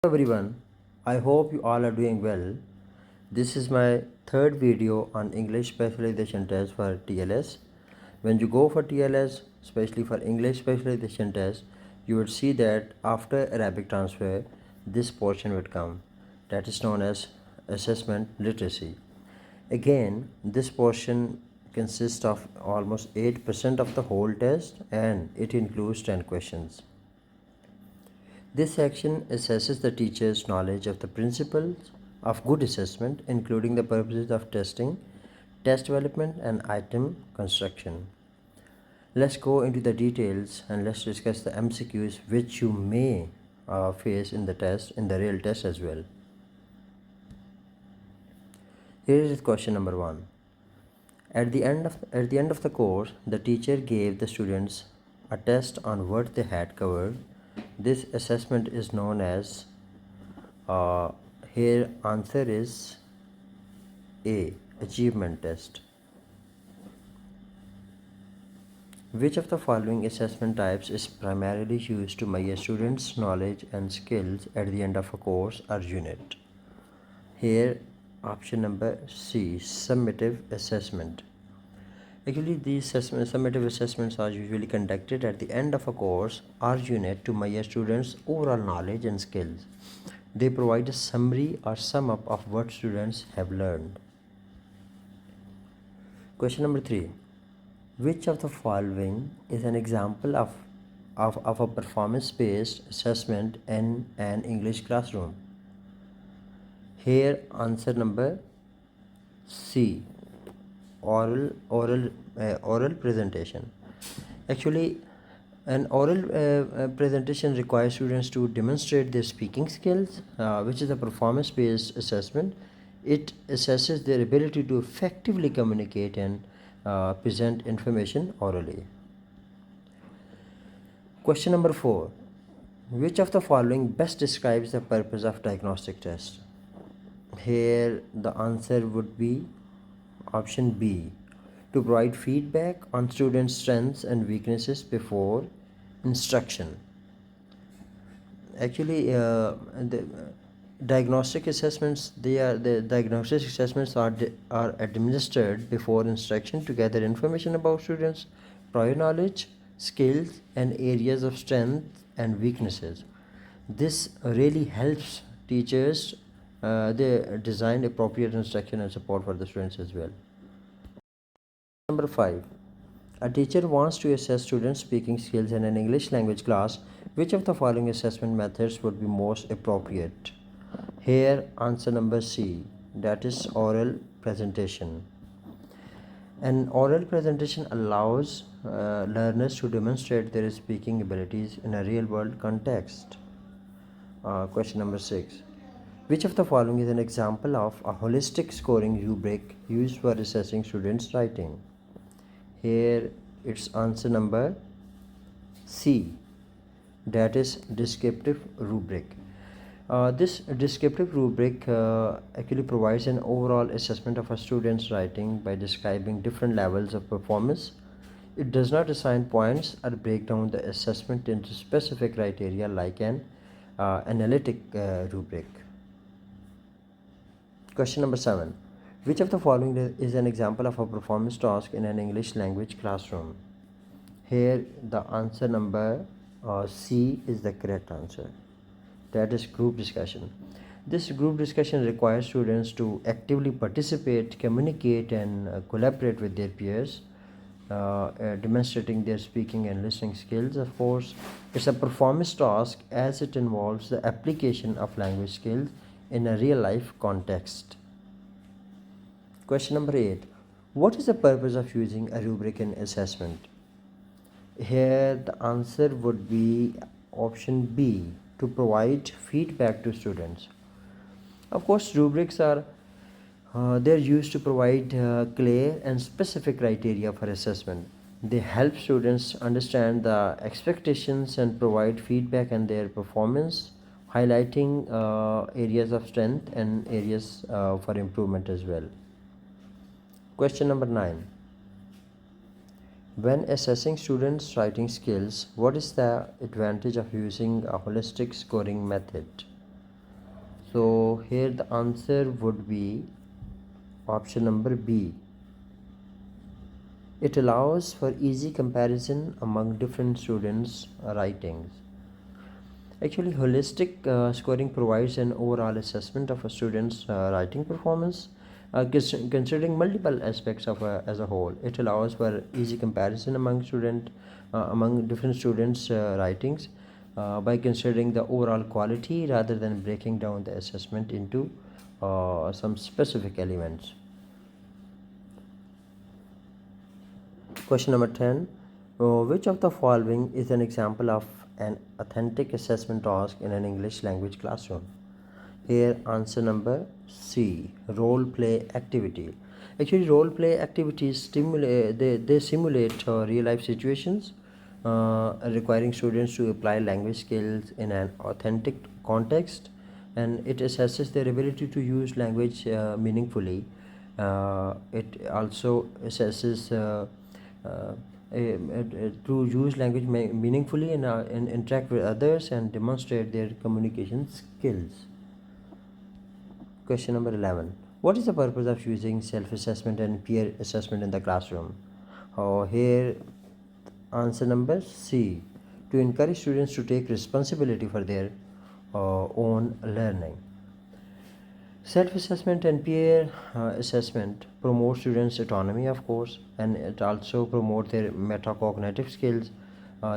Everyone, I hope you all are doing well. This is my third video on English specialization test for TLS. When you go for TLS, especially for English specialization test, you would see that after Arabic transfer, this portion would come. That is known as assessment literacy. Again, this portion consists of almost 8% of the whole test and it includes 10 questions. This section assesses the teacher's knowledge of the principles of good assessment, including the purposes of testing, test development, and item construction. Let's go into the details and let's discuss the MCQs which you may face in the real test as well. Here is question number 1. At the end of the course, the teacher gave the students a test on what they had covered. This assessment is known as here answer is A, achievement test. Which of the following assessment types is primarily used to measure students' knowledge and skills at the end of a course or unit? Here option number C, summative assessment. Actually, these summative assessments are usually conducted at the end of a course or unit to measure students' overall knowledge and skills. They provide a summary or sum up of what students have learned. Question number 3. Which of the following is an example of a performance-based assessment in an English classroom? Here answer number C, oral presentation. Actually, an oral presentation requires students to demonstrate their speaking skills, which is a performance based assessment. It assesses their ability to effectively communicate and present information orally. Question number 4. Which of the following best describes the purpose of diagnostic test? Here the answer would be option B, to provide feedback on students' strengths and weaknesses before instruction. Actually, the diagnostic assessments are administered before instruction to gather information about students' prior knowledge, skills, and areas of strength and weaknesses. This really helps teachers they design appropriate instruction and support for the students as well. Number 5. A teacher wants to assess students' speaking skills in an English language class. Which of the following assessment methods would be most appropriate? Here answer number C, that is oral presentation. An oral presentation allows learners to demonstrate their speaking abilities in a real world context. Question number 6. Which of the following is an example of a holistic scoring rubric used for assessing students' writing? Here it's answer number C, that is descriptive rubric. This descriptive rubric actually provides an overall assessment of a student's writing by describing different levels of performance. It does not assign points or break down the assessment into specific criteria like an analytic rubric. Question number 7. Which of the following is an example of a performance task in an English language classroom? Here the answer number C is the correct answer. That is group discussion. This group discussion requires students to actively participate, communicate, and collaborate with their peers, demonstrating their speaking and listening skills. Of course, it's a performance task as it involves the application of language skills in a real life context. Question number 8. What is the purpose of using a rubric in assessment? Here the answer would be option B, to provide feedback to students. Of course, rubrics are they're used to provide clear and specific criteria for assessment. They help students understand the expectations and provide feedback on their performance, highlighting areas of strength and areas for improvement as well. Question number 9. When assessing students' writing skills, what is the advantage of using a holistic scoring method? So here the answer would be option number B. It allows for easy comparison among different students' writings. Actually, holistic scoring provides an overall assessment of a student's writing performance, considering multiple aspects of as a whole. It allows for easy comparison among different students' writings by considering the overall quality rather than breaking down the assessment into some specific elements. Question number 10. Which of the following is an example of an authentic assessment task in an English language classroom? Here, answer number C, role play activity. Actually, role play activities they simulate real life situations requiring students to apply language skills in an authentic context, and it assesses their ability to use language meaningfully. It also assesses to use language meaningfully and interact with others and demonstrate their communication skills. Question number 11. What is the purpose of using self-assessment and peer assessment in the classroom? Here, answer number C. To encourage students to take responsibility for their own learning. Self-assessment and peer assessment promote students' autonomy, of course, and it also promote their metacognitive skills.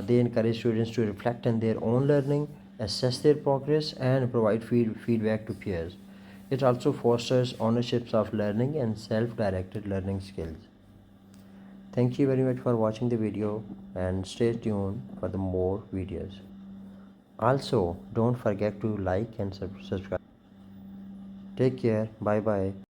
They encourage students to reflect on their own learning, assess their progress, and provide feedback to peers. It also fosters ownership of learning and self-directed learning skills. Thank you very much for watching the video and stay tuned for the more videos. Also, don't forget to like and subscribe. Take care. Bye bye.